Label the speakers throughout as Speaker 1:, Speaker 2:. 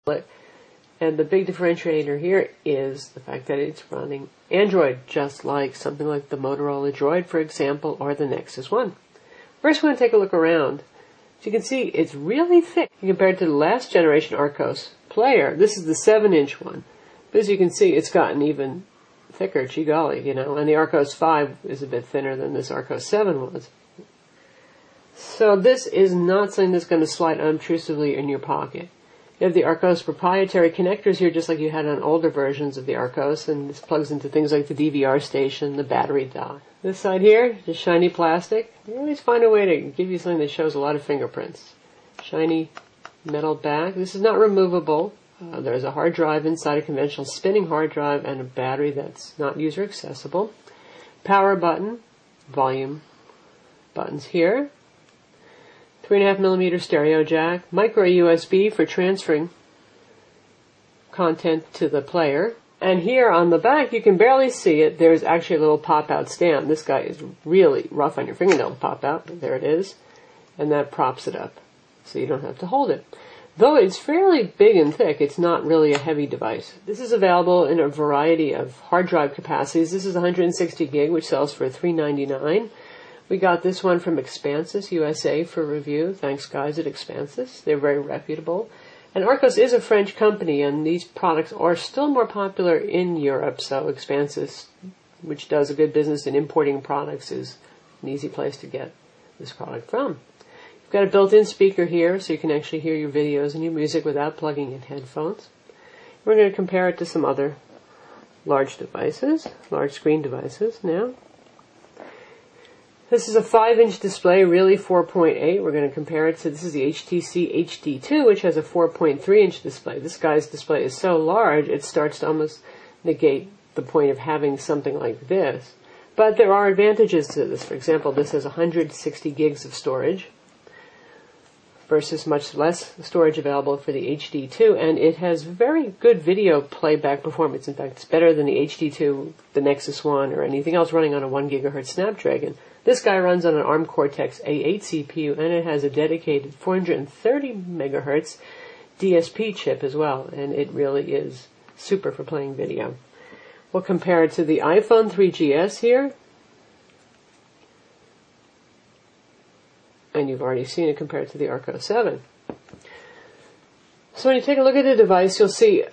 Speaker 1: And the big differentiator here is the fact that it's running Android, just like something like the Motorola Droid, for example, or the Nexus One. First, we're going to take a look around. As you can see, it's really thick compared to the last generation Archos player. This is the 7-inch one. But as you can see, it's gotten even thicker, gee golly, you know. And the Archos 5 is a bit thinner than this Archos 7 was. So this is not something that's going to slide unobtrusively in your pocket. You have the Archos proprietary connectors here, just like you had on older versions of the Archos, and this plugs into things like the DVR station, the battery dock. This side here, just shiny plastic. They always find a way to give you something that shows a lot of fingerprints. Shiny metal back. This is not removable. There's a hard drive inside, a conventional spinning hard drive, and a battery that's not user accessible. Power button, volume buttons here. 3.5mm stereo jack, micro USB for transferring content to the player. And here on the back, you can barely see it, there's actually a little pop-out stand. This guy is really rough on your fingernail to pop out, but there it is. And that props it up, so you don't have to hold it. Though it's fairly big and thick, it's not really a heavy device. This is available in a variety of hard drive capacities. This is 160 gig, which sells for $3.99. We got this one from Expansis USA for review. Thanks, guys at Expansis. They're very reputable. And Archos is a French company, and these products are still more popular in Europe, so Expansis, which does a good business in importing products, is an easy place to get this product from. You've got a built-in speaker here, so you can actually hear your videos and your music without plugging in headphones. We're going to compare it to some other large devices, large screen devices now. This is a 5-inch display, really 4.8. We're going to compare it to, this is the HTC HD2, which has a 4.3-inch display. This guy's display is so large, it starts to almost negate the point of having something like this. But there are advantages to this. For example, this has 160 gigs of storage versus much less storage available for the HD2, and it has very good video playback performance. In fact, it's better than the HD2, the Nexus One, or anything else running on a 1 GHz Snapdragon. This guy runs on an ARM Cortex A8 CPU, and it has a dedicated 430 MHz DSP chip as well, and it really is super for playing video. We'll compare it to the iPhone 3GS here, and you've already seen it compared to the Archos 7. So when you take a look at the device, you'll see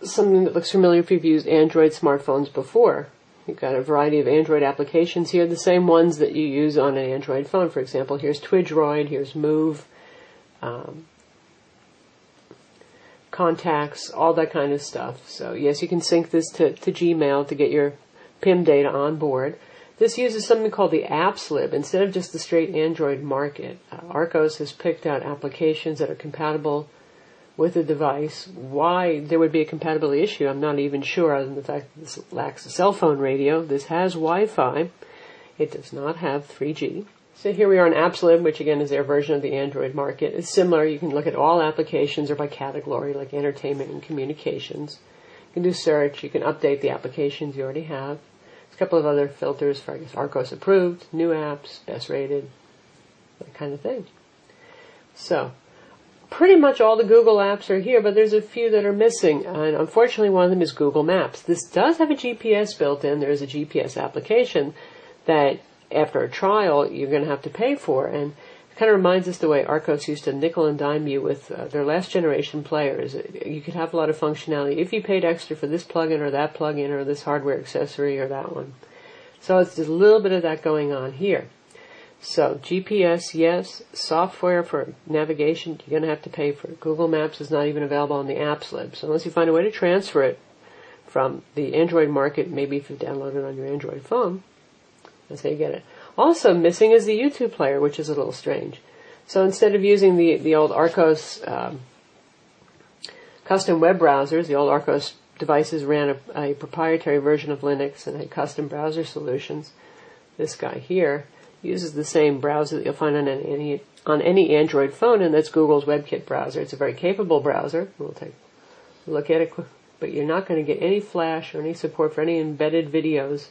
Speaker 1: something that looks familiar if you've used Android smartphones before. You've got a variety of Android applications here, the same ones that you use on an Android phone. For example, here's Twidroid, here's Move, contacts, all that kind of stuff. So yes, you can sync this to Gmail to get your PIM data on board. This uses something called the Apps Lib instead of just the straight Android market. Archos has picked out applications that are compatible with the device. Why there would be a compatibility issue, I'm not even sure, other than the fact that this lacks a cell phone radio. This has Wi-Fi. It does not have 3G. So here we are on AppsLib, which again is their version of the Android market. It's similar. You can look at all applications or by category, like entertainment and communications. You can do search. You can update the applications you already have. There's a couple of other filters for, I guess, Archos approved, new apps, best rated, that kind of thing. So pretty much all the Google apps are here, but there's a few that are missing, and unfortunately one of them is Google Maps. This does have a GPS built in. There is a GPS application that after a trial you're going to have to pay for, and it kind of reminds us the way Archos used to nickel and dime you with their last generation players. You could have a lot of functionality if you paid extra for this plugin or that plugin or this hardware accessory or that one. So it's just a little bit of that going on here. So GPS, yes. Software for navigation, you're going to have to pay for it. Google Maps is not even available on the Apps Lib. So unless you find a way to transfer it from the Android market, maybe if you download it on your Android phone, that's how you get it. Also missing is the YouTube player, which is a little strange. So instead of using the old Archos custom web browsers, the old Archos devices ran a proprietary version of Linux and had custom browser solutions. This guy here uses the same browser that you'll find on any Android phone, and that's Google's WebKit browser. It's a very capable browser. We'll take a look at it, but you're not going to get any flash or any support for any embedded videos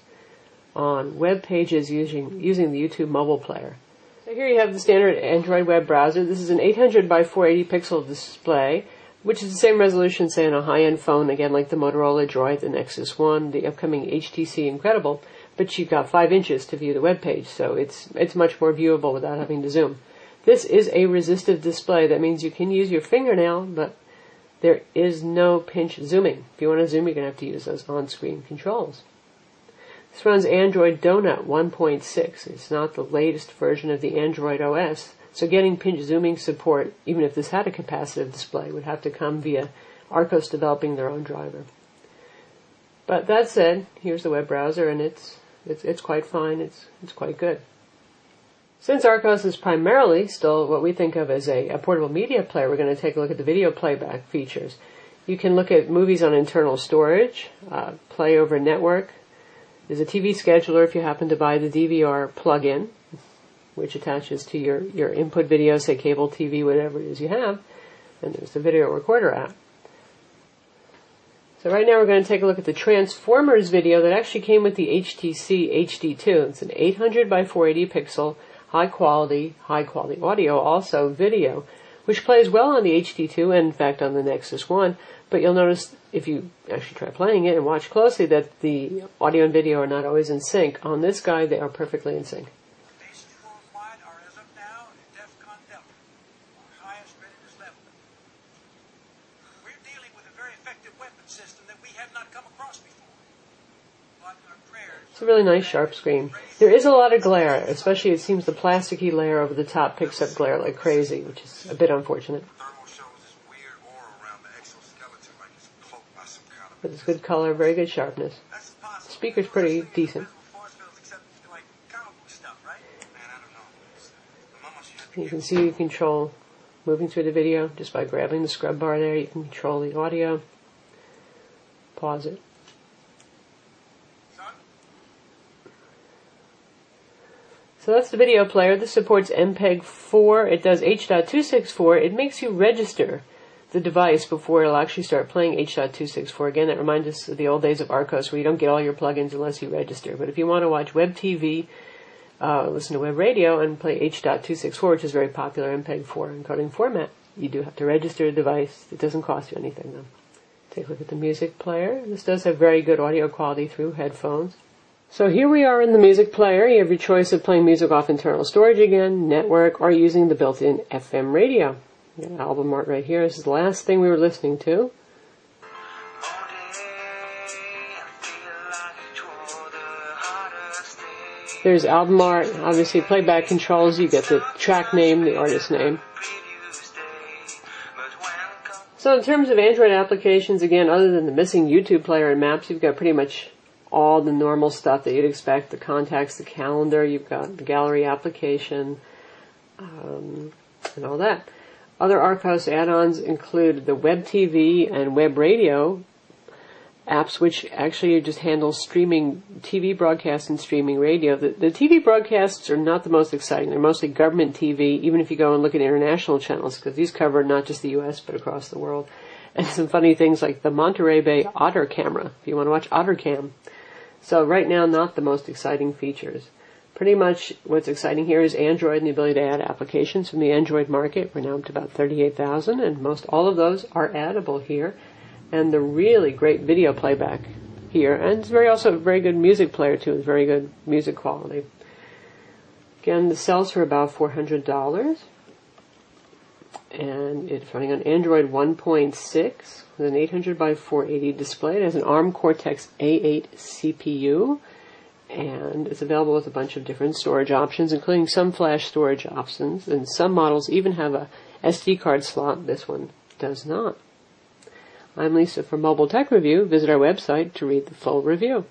Speaker 1: on web pages using the YouTube mobile player. So here you have the standard Android web browser. This is an 800 by 480 pixel display. which is the same resolution, say, on a high-end phone, again, like the Motorola Droid, the Nexus 1, the upcoming HTC Incredible, but you've got 5 inches to view the web page, so it's much more viewable without having to zoom. This is a resistive display. That means you can use your fingernail, but there is no pinch zooming. If you want to zoom, you're going to have to use those on-screen controls. This runs Android Donut 1.6. It's not the latest version of the Android OS, so getting pinch zooming support, even if this had a capacitive display, would have to come via Archos developing their own driver. But that said, here's the web browser, and it's quite fine. It's quite good. Since Archos is primarily still what we think of as a portable media player, we're going to take a look at the video playback features. You can look at movies on internal storage, play over network. There's a TV scheduler if you happen to buy the DVR plug-in, which attaches to your input video, say cable TV, whatever it is you have. And there's the video recorder app. So right now we're going to take a look at the Transformers video that actually came with the HTC HD2. It's an 800 by 480 pixel, high quality audio, also video, which plays well on the HD2 and in fact on the Nexus 1. But you'll notice if you actually try playing it and watch closely that the audio and video are not always in sync. On this guy, they are perfectly in sync.
Speaker 2: Basic worldwide are as of now in DEFCON Delta, our highest readiness level. We're dealing with a very effective weapon system that we have not come across before. But our prayers...
Speaker 1: It's a really nice sharp screen. There is a lot of glare, especially it seems the plasticky layer over the top picks up glare like crazy, which is a bit unfortunate. But it's good color, very good sharpness. The speaker's pretty decent. You can see you control moving through the video just by grabbing the scrub bar there. You can control the audio. Pause it. So that's the video player. This supports MPEG-4. It does H.264. It makes you register the device before it'll actually start playing H.264. Again, that reminds us of the old days of Archos where you don't get all your plugins unless you register. But if you want to watch web TV, listen to web radio, and play H.264, which is very popular MPEG-4 encoding format, you do have to register a device. It doesn't cost you anything, though. Take a look at the music player. This does have very good audio quality through headphones. So here we are in the music player. You have your choice of playing music off internal storage again, network, or using the built-in FM radio. You got album art right here. This is the last thing we were listening to. There's album art, obviously playback controls. You get the track name, the artist name. So in terms of Android applications, again, other than the missing YouTube player and maps, you've got pretty much all the normal stuff that you'd expect. The contacts, the calendar, you've got the gallery application, and all that. Other Archos add-ons include the web TV and web radio apps, which actually just handle streaming TV broadcasts and streaming radio. The TV broadcasts are not the most exciting. They're mostly government TV, even if you go and look at international channels, because these cover not just the U.S., but across the world. And some funny things like the Monterey Bay Otter camera, if you want to watch OtterCam. So right now, not the most exciting features. Pretty much what's exciting here is Android and the ability to add applications from the Android market. We're now up to about 38,000, and most all of those are addable here. And the really great video playback here, and it's also a very good music player too, with very good music quality. Again, this sells for about $400, and it's running on Android 1.6 with an 800 by 480 display. It has an ARM Cortex A8 CPU. And it's available with a bunch of different storage options, including some flash storage options, and some models even have a SD card slot. This one does not. I'm Lisa from Mobile Tech Review. Visit our website to read the full review.